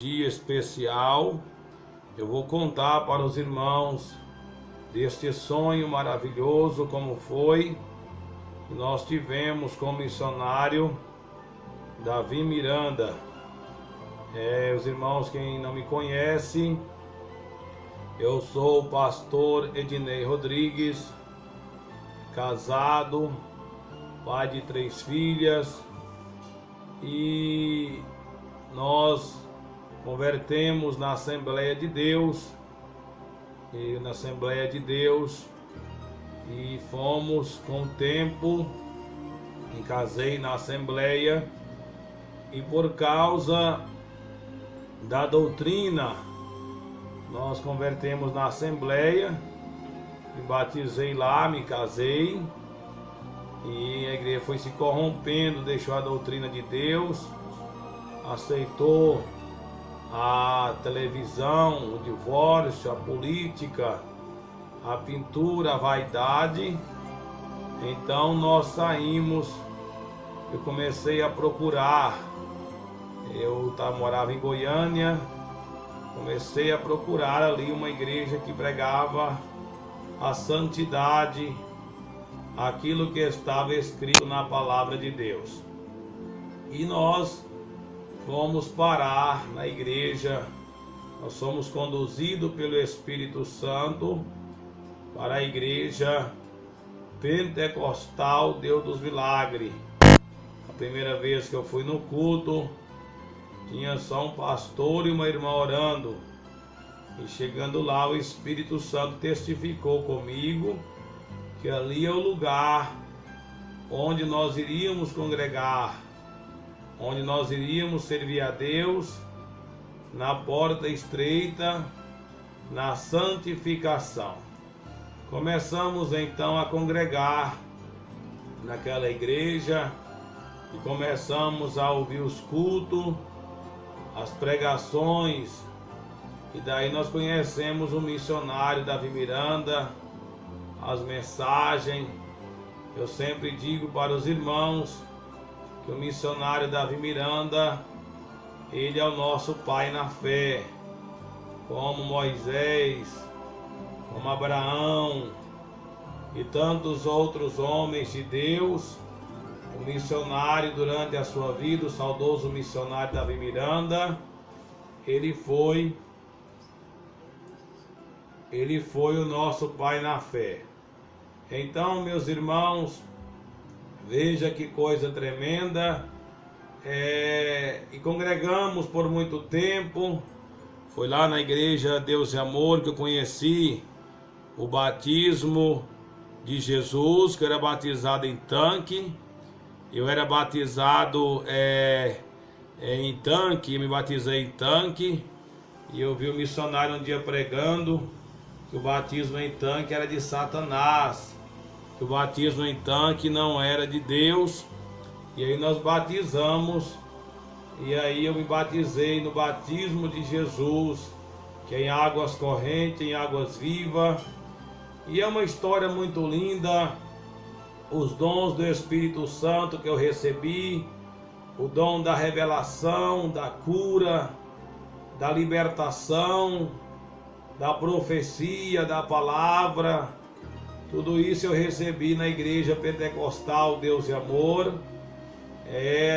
Dia especial, eu vou contar para os irmãos deste sonho maravilhoso, como foi que nós tivemos com o missionário Davi Miranda. Os irmãos, quem não me conhece, eu sou o pastor Ednei Rodrigues, casado, pai de 3 filhas, e nós convertemos na Assembleia de Deus, e fomos com o tempo, me casei na Assembleia, e por causa da doutrina nós convertemos na Assembleia, me batizei lá, me casei, e a igreja foi se corrompendo, deixou a doutrina de Deus, aceitou a televisão, o divórcio, a política, a pintura, a vaidade. Então nós saímos, eu comecei a procurar, morava em Goiânia, comecei a procurar ali uma igreja que pregava a santidade, aquilo que estava escrito na palavra de Deus. E nós fomos parar na igreja, nós somos conduzidos pelo Espírito Santo para a igreja Pentecostal Deus dos Milagres. A primeira vez que eu fui no culto, tinha só um pastor e uma irmã orando, e chegando lá o Espírito Santo testificou comigo que ali é o lugar onde nós iríamos congregar, onde nós iríamos servir a Deus, na porta estreita, na santificação. Começamos então a congregar naquela igreja e começamos a ouvir os cultos, as pregações, e daí nós conhecemos o missionário Davi Miranda, as mensagens. Eu sempre digo para os irmãos que o missionário Davi Miranda, ele é o nosso pai na fé, como Moisés, como Abraão e tantos outros homens de Deus. O missionário, durante a sua vida, o saudoso missionário Davi Miranda, ele foi o nosso pai na fé. Então, meus irmãos, veja que coisa tremenda, e congregamos por muito tempo. Foi lá na igreja Deus e Amor que eu conheci o batismo de Jesus, que eu era batizado em tanque. Eu era batizado em tanque, me batizei em tanque, e eu vi o missionário um dia pregando que o batismo em tanque era de Satanás, que o batismo em tanque não era de Deus. E aí nós batizamos, e aí eu me batizei no batismo de Jesus, que é em águas correntes, em águas vivas. E é uma história muito linda, os dons do Espírito Santo que eu recebi, o dom da revelação, da cura, da libertação, da profecia, da palavra. Tudo isso eu recebi na igreja Pentecostal Deus e Amor,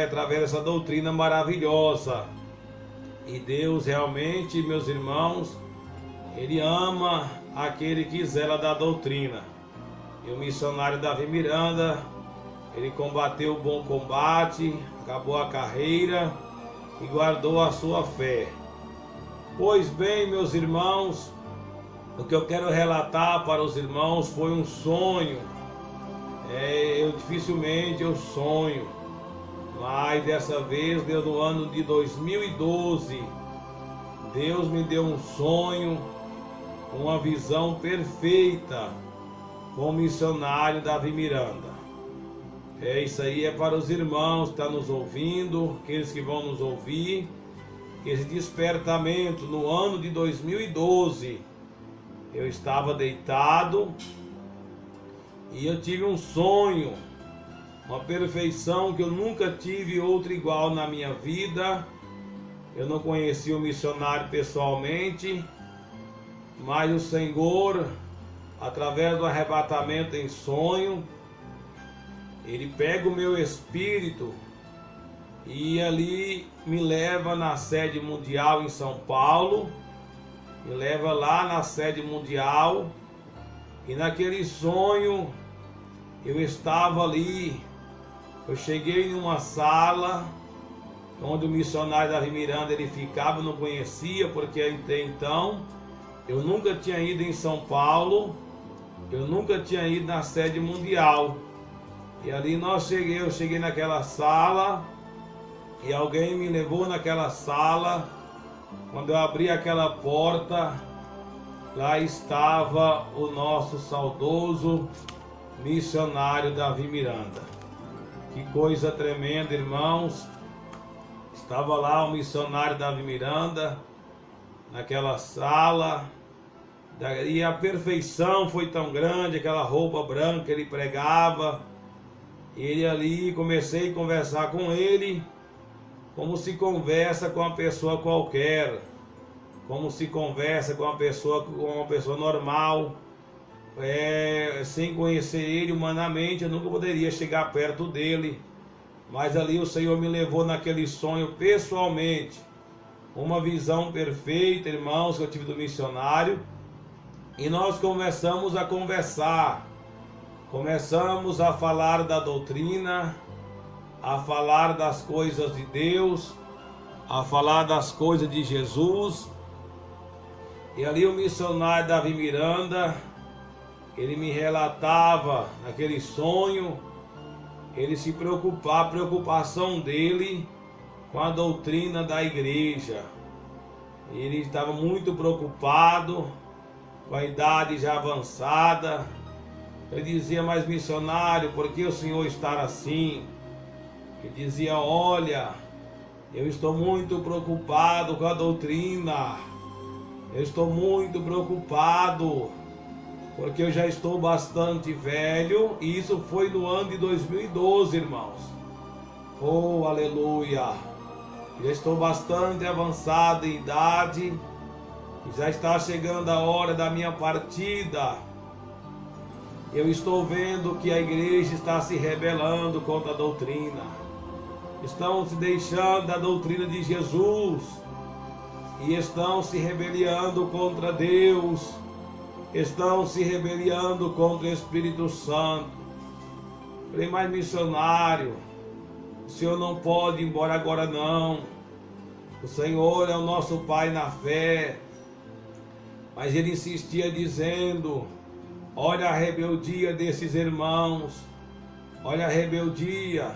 através dessa doutrina maravilhosa. E Deus realmente, meus irmãos, Ele ama aquele que zela da doutrina. E o missionário Davi Miranda, ele combateu o bom combate, acabou a carreira e guardou a sua fé. Pois bem, meus irmãos, o que eu quero relatar para os irmãos foi um sonho. Eu dificilmente sonho, mas dessa vez, Deus, no ano de 2012, Deus me deu um sonho, uma visão perfeita com o missionário Davi Miranda. Isso aí é para os irmãos que estão nos ouvindo, aqueles que vão nos ouvir. Esse despertamento no ano de 2012, eu estava deitado e eu tive um sonho, uma perfeição que eu nunca tive outra igual na minha vida, Eu não conheci o missionário pessoalmente, mas o Senhor, através do arrebatamento em sonho, Ele pega o meu espírito e ali me leva na sede mundial em São Paulo, me leva lá na sede mundial, e naquele sonho eu estava ali, eu cheguei em uma sala onde o missionário Davi Miranda ele ficava, eu não conhecia, porque até então eu nunca tinha ido em São Paulo, eu nunca tinha ido na sede mundial. E ali eu cheguei naquela sala, e alguém me levou naquela sala. Quando eu abri aquela porta, lá estava o nosso saudoso missionário Davi Miranda. Que coisa tremenda, irmãos. Estava lá o missionário Davi Miranda, naquela sala, e a perfeição foi tão grande, aquela roupa branca que ele pregava. Ele ali, comecei a conversar com ele, como se conversa com uma pessoa qualquer, como se conversa com uma pessoa normal, sem conhecer ele humanamente. Eu nunca poderia chegar perto dele, mas ali o Senhor me levou naquele sonho pessoalmente, uma visão perfeita, irmãos, que eu tive do missionário, e nós começamos a conversar, começamos a falar da doutrina, a falar das coisas de Deus, a falar das coisas de Jesus. E ali o missionário Davi Miranda, ele me relatava naquele sonho, ele se preocupava, a preocupação dele com a doutrina da igreja. Ele estava muito preocupado, com a idade já avançada. Eu dizia: mas missionário, por que o senhor está assim? Ele dizia: olha, eu estou muito preocupado com a doutrina, eu estou muito preocupado, porque eu já estou bastante velho, e isso foi no ano de 2012, irmãos. Oh, aleluia! Já estou bastante avançado em idade, e já está chegando a hora da minha partida. Eu estou vendo que a igreja está se rebelando contra a doutrina. Estão se deixando da doutrina de Jesus e estão se rebelando contra Deus, estão se rebelando contra o Espírito Santo. Falei: mas missionário, o senhor não pode ir embora agora não. O Senhor é o nosso Pai na fé. Mas ele insistia dizendo: olha a rebeldia desses irmãos, olha a rebeldia.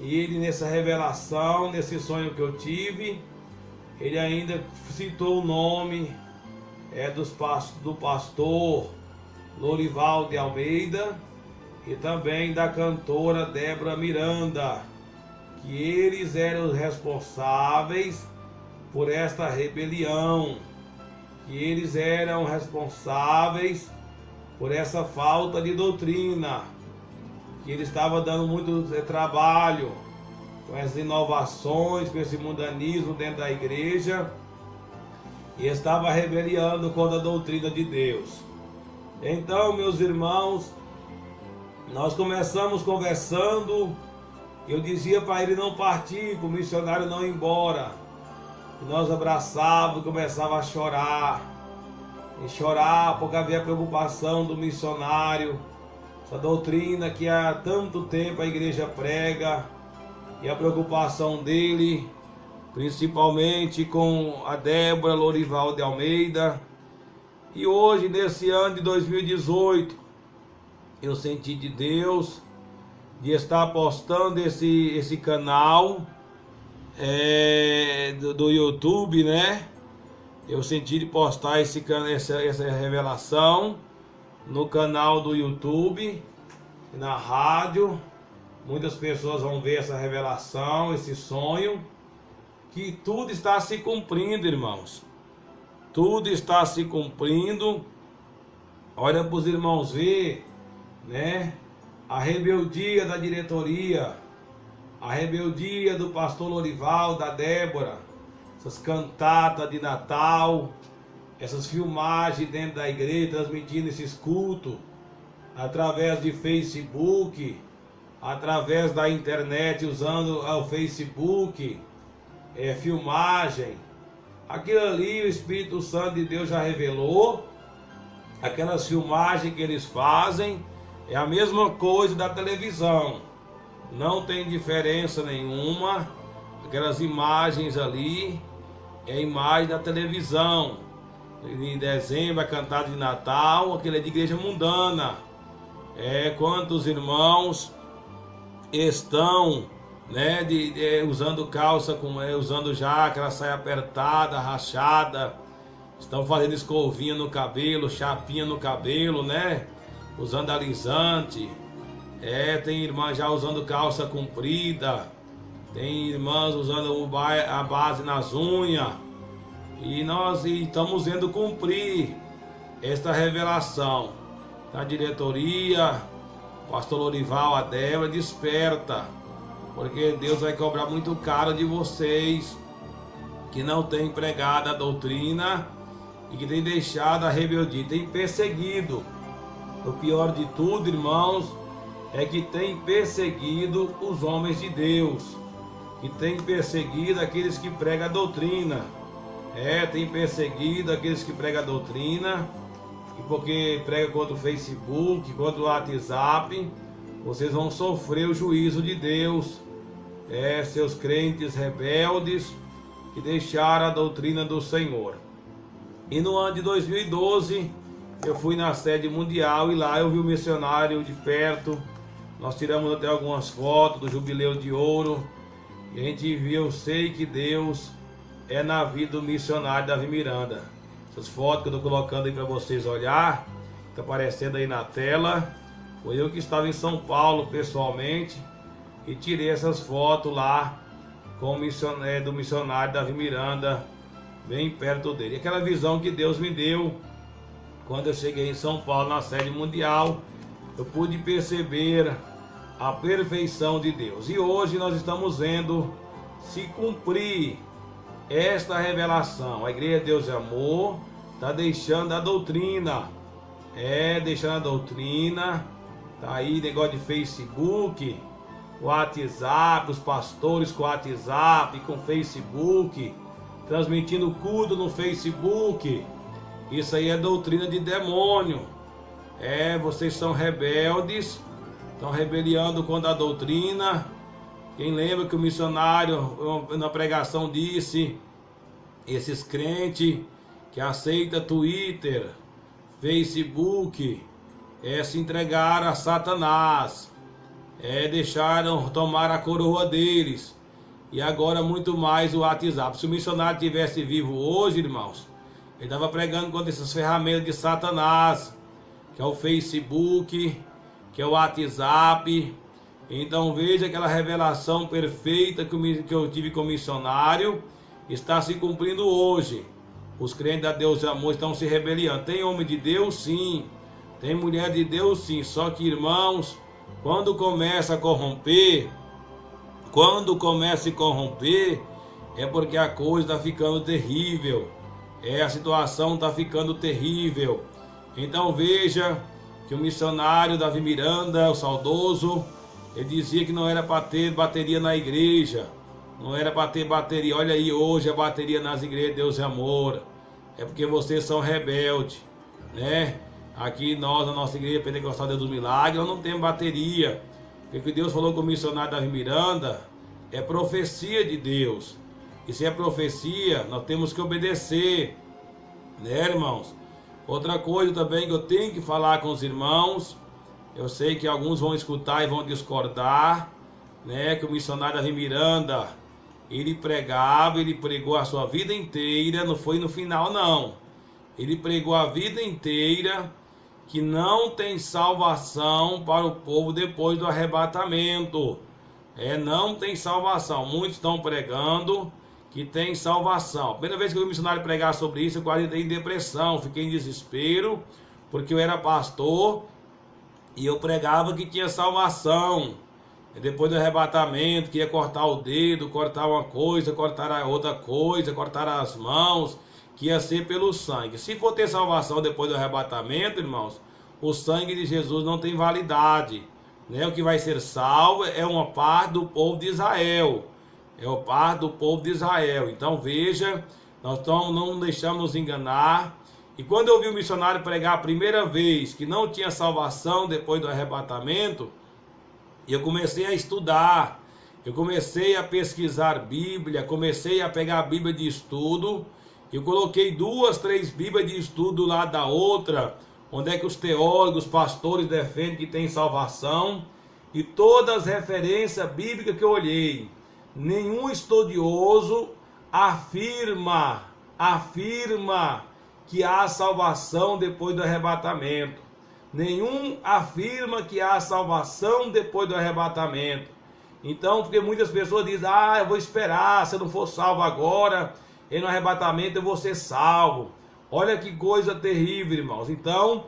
E ele, nessa revelação, nesse sonho que eu tive, ele ainda citou o nome do pastor Lorival de Almeida e também da cantora Débora Miranda, que eles eram os responsáveis por esta rebelião, que eles eram responsáveis por essa falta de doutrina, que ele estava dando muito trabalho com as inovações, com esse mundanismo dentro da igreja, e estava rebeliando contra a doutrina de Deus. Então, meus irmãos, nós começamos conversando. Eu dizia para ele não partir, para o missionário não ir embora. E nós abraçávamos, começava a chorar, e chorar porque havia preocupação do missionário, essa doutrina que há tanto tempo a igreja prega, e a preocupação dele, principalmente com a Débora Lorival de Almeida. E hoje, nesse ano de 2018, eu senti de Deus de estar postando esse canal do YouTube, né? Eu senti de postar essa revelação no canal do YouTube, na rádio. Muitas pessoas vão ver essa revelação, esse sonho, que tudo está se cumprindo, irmãos. Tudo está se cumprindo. Olha para os irmãos ver, né? A rebeldia da diretoria, a rebeldia do pastor Lorival, da Débora, essas cantatas de Natal, essas filmagens dentro da igreja, transmitindo esses cultos, através de Facebook, através da internet, usando o Facebook, filmagem. Aquilo ali o Espírito Santo de Deus já revelou. Aquelas filmagens que eles fazem é a mesma coisa da televisão, não tem diferença nenhuma. Aquelas imagens ali é imagem da televisão. Em dezembro, a cantada de Natal, aquele é de igreja mundana. Quantos irmãos estão, né, usando calça, usando já aquela saia apertada, rachada, estão fazendo escovinha no cabelo, chapinha no cabelo, né, usando alisante. Tem irmã já usando calça comprida, tem irmãs usando a base nas unhas. E nós estamos indo cumprir esta revelação da diretoria. Pastor Lorival, a Débora, desperta, porque Deus vai cobrar muito caro de vocês que não têm pregado a doutrina e que têm deixado a rebeldia, têm perseguido. O pior de tudo, irmãos, é que tem perseguido os homens de Deus, que tem perseguido aqueles que pregam a doutrina. Tem perseguido aqueles que pregam a doutrina, e porque prega contra o Facebook, contra o WhatsApp, vocês vão sofrer o juízo de Deus. Seus crentes rebeldes que deixaram a doutrina do Senhor. E no ano de 2012, eu fui na sede mundial e lá eu vi o missionário de perto. Nós tiramos até algumas fotos do Jubileu de Ouro. E a gente viu, eu sei que Deus é na vida do missionário Davi Miranda. Essas fotos que eu estou colocando aí para vocês olhar, está aparecendo aí na tela. Foi eu que estava em São Paulo pessoalmente e tirei essas fotos lá com o missionário, do missionário Davi Miranda, bem perto dele. Aquela visão que Deus me deu quando eu cheguei em São Paulo na sede mundial, eu pude perceber a perfeição de Deus. E hoje nós estamos vendo se cumprir esta revelação. A Igreja Deus é Amor está deixando a doutrina. Deixando a doutrina. Tá aí negócio de Facebook, WhatsApp, os pastores com WhatsApp, com Facebook, transmitindo culto no Facebook. Isso aí é doutrina de demônio. Vocês são rebeldes, estão rebeliando contra a doutrina. Quem lembra que o missionário na pregação disse, esses crentes que aceitam Twitter, Facebook, se entregaram a Satanás, deixaram tomar a coroa deles, e agora muito mais o WhatsApp. Se o missionário estivesse vivo hoje, irmãos, ele estava pregando contra essas ferramentas de Satanás, que é o Facebook, que é o WhatsApp. Então veja aquela revelação perfeita que eu tive com o missionário, está se cumprindo hoje. Os crentes da Deus e Amor estão se rebelando. Tem homem de Deus, sim. Tem mulher de Deus, sim. Só que, irmãos, quando começa a corromper, é porque a coisa está ficando terrível. A situação está ficando terrível. Então veja que o missionário Davi Miranda, o saudoso, ele dizia que não era para ter bateria na igreja, não era para ter bateria. Olha aí hoje a bateria nas igrejas Deus é Amor. É porque vocês são rebeldes, né? Aqui nós, na nossa igreja Pentecostal Deus do Milagre, nós não temos bateria. Porque o que Deus falou com o missionário Davi Miranda é profecia de Deus. E se é profecia, nós temos que obedecer, né, irmãos? Outra coisa também que eu tenho que falar com os irmãos, eu sei que alguns vão escutar e vão discordar, né, que o missionário Davi Miranda, ele pregou a sua vida inteira, não foi no final não. Ele pregou a vida inteira que não tem salvação para o povo depois do arrebatamento. Não tem salvação. Muitos estão pregando que tem salvação. A primeira vez que eu vi o missionário pregar sobre isso, eu quase entrei em depressão, fiquei em desespero, porque eu era pastor e eu pregava que tinha salvação. depois do arrebatamento, que ia cortar o dedo, cortar uma coisa, cortar a outra coisa, cortar as mãos, que ia ser pelo sangue. Se for ter salvação depois do arrebatamento, irmãos, o sangue de Jesus não tem validade, né? O que vai ser salvo é uma parte do povo de Israel, é o parte do povo de Israel. Então veja, nós não deixamos nos enganar. E quando eu vi o missionário pregar a primeira vez que não tinha salvação depois do arrebatamento, eu comecei a estudar, eu comecei a pesquisar Bíblia, comecei a pegar a Bíblia de estudo. Eu coloquei 2, 3 Bíblias de estudo do lado da outra, onde é que os teólogos, os pastores defendem que tem salvação. E todas as referências bíblicas que eu olhei, nenhum estudioso afirma que há salvação depois do arrebatamento. Nenhum afirma que há salvação depois do arrebatamento. Então, porque muitas pessoas dizem, eu vou esperar, se eu não for salvo agora, e no arrebatamento eu vou ser salvo. Olha que coisa terrível, irmãos. Então,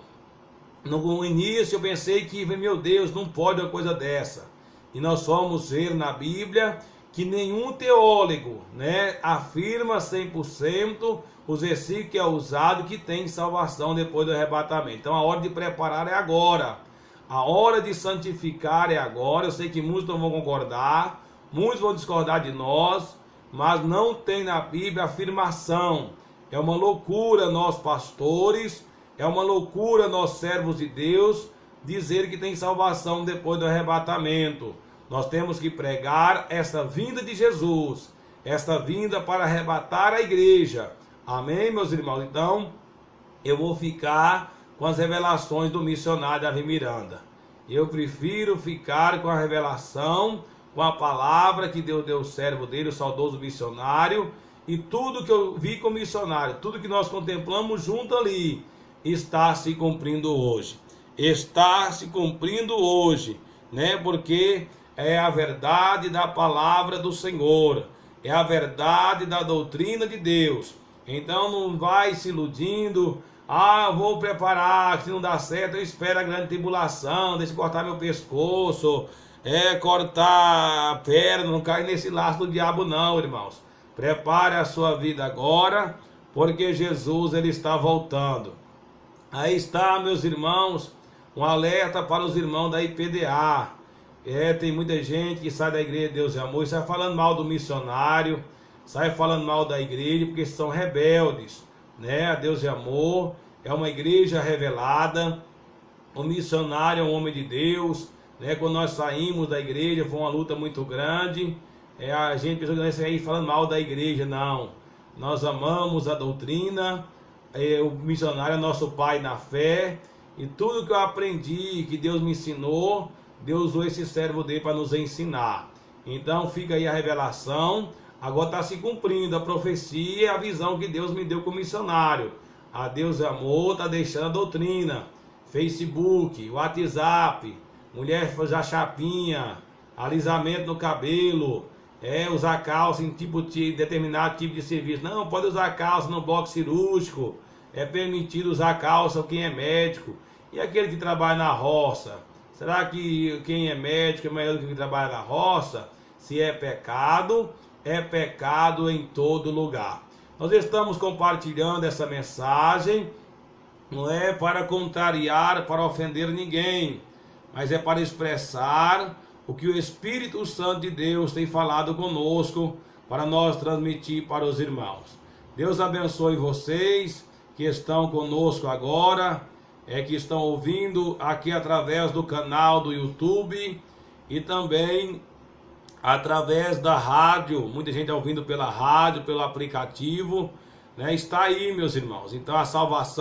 no início eu pensei que, meu Deus, não pode uma coisa dessa. E nós vamos ver na Bíblia que nenhum teólogo, né, afirma 100% os versículos que é usado que tem salvação depois do arrebatamento. Então a hora de preparar é agora. A hora de santificar é agora. Eu sei que muitos não vão concordar, muitos vão discordar de nós, mas não tem na Bíblia afirmação. É uma loucura nós pastores, é uma loucura nós servos de Deus dizer que tem salvação depois do arrebatamento. Nós temos que pregar essa vinda de Jesus, esta vinda para arrebatar a igreja. Amém, meus irmãos? Então, eu vou ficar com as revelações do missionário Davi Miranda. Eu prefiro ficar com a revelação, com a palavra que Deus deu ao servo dele, o saudoso missionário, e tudo que eu vi com o missionário, tudo que nós contemplamos junto ali, está se cumprindo hoje. Está se cumprindo hoje, né? Porque é a verdade da palavra do Senhor, é a verdade da doutrina de Deus. Então não vai se iludindo, vou preparar, se não dá certo, eu espero a grande tribulação, deixa eu cortar meu pescoço, cortar a perna, não cair nesse laço do diabo não, irmãos. Prepare a sua vida agora, porque Jesus ele está voltando. Aí está, meus irmãos, um alerta para os irmãos da IPDA. Tem muita gente que sai da igreja de Deus e Amor e sai falando mal do missionário, sai falando mal da igreja porque são rebeldes, né? A Deus e Amor é uma igreja revelada, o missionário é um homem de Deus, né? Quando nós saímos da igreja foi uma luta muito grande, a gente pensou que nós saímos falando mal da igreja, não. Nós amamos a doutrina, o missionário é nosso pai na fé, e tudo que eu aprendi, que Deus me ensinou, Deus usou esse servo dele para nos ensinar. Então fica aí a revelação. Agora está se cumprindo a profecia e a visão que Deus me deu como missionário. A Deus é Amor está deixando a doutrina. Facebook, WhatsApp, mulher já chapinha, alisamento no cabelo, usar calça em determinado tipo de serviço. Não, pode usar calça no bloco cirúrgico. É permitido usar calça quem é médico. E aquele que trabalha na roça? Será que quem é médico é melhor do que quem trabalha na roça? Se é pecado em todo lugar. Nós estamos compartilhando essa mensagem, não é para contrariar, para ofender ninguém, mas é para expressar o que o Espírito Santo de Deus tem falado conosco, para nós transmitir para os irmãos. Deus abençoe vocês que estão conosco agora, que estão ouvindo aqui através do canal do YouTube e também através da rádio. Muita gente ouvindo pela rádio, pelo aplicativo, né? Está aí, meus irmãos. Então a salvação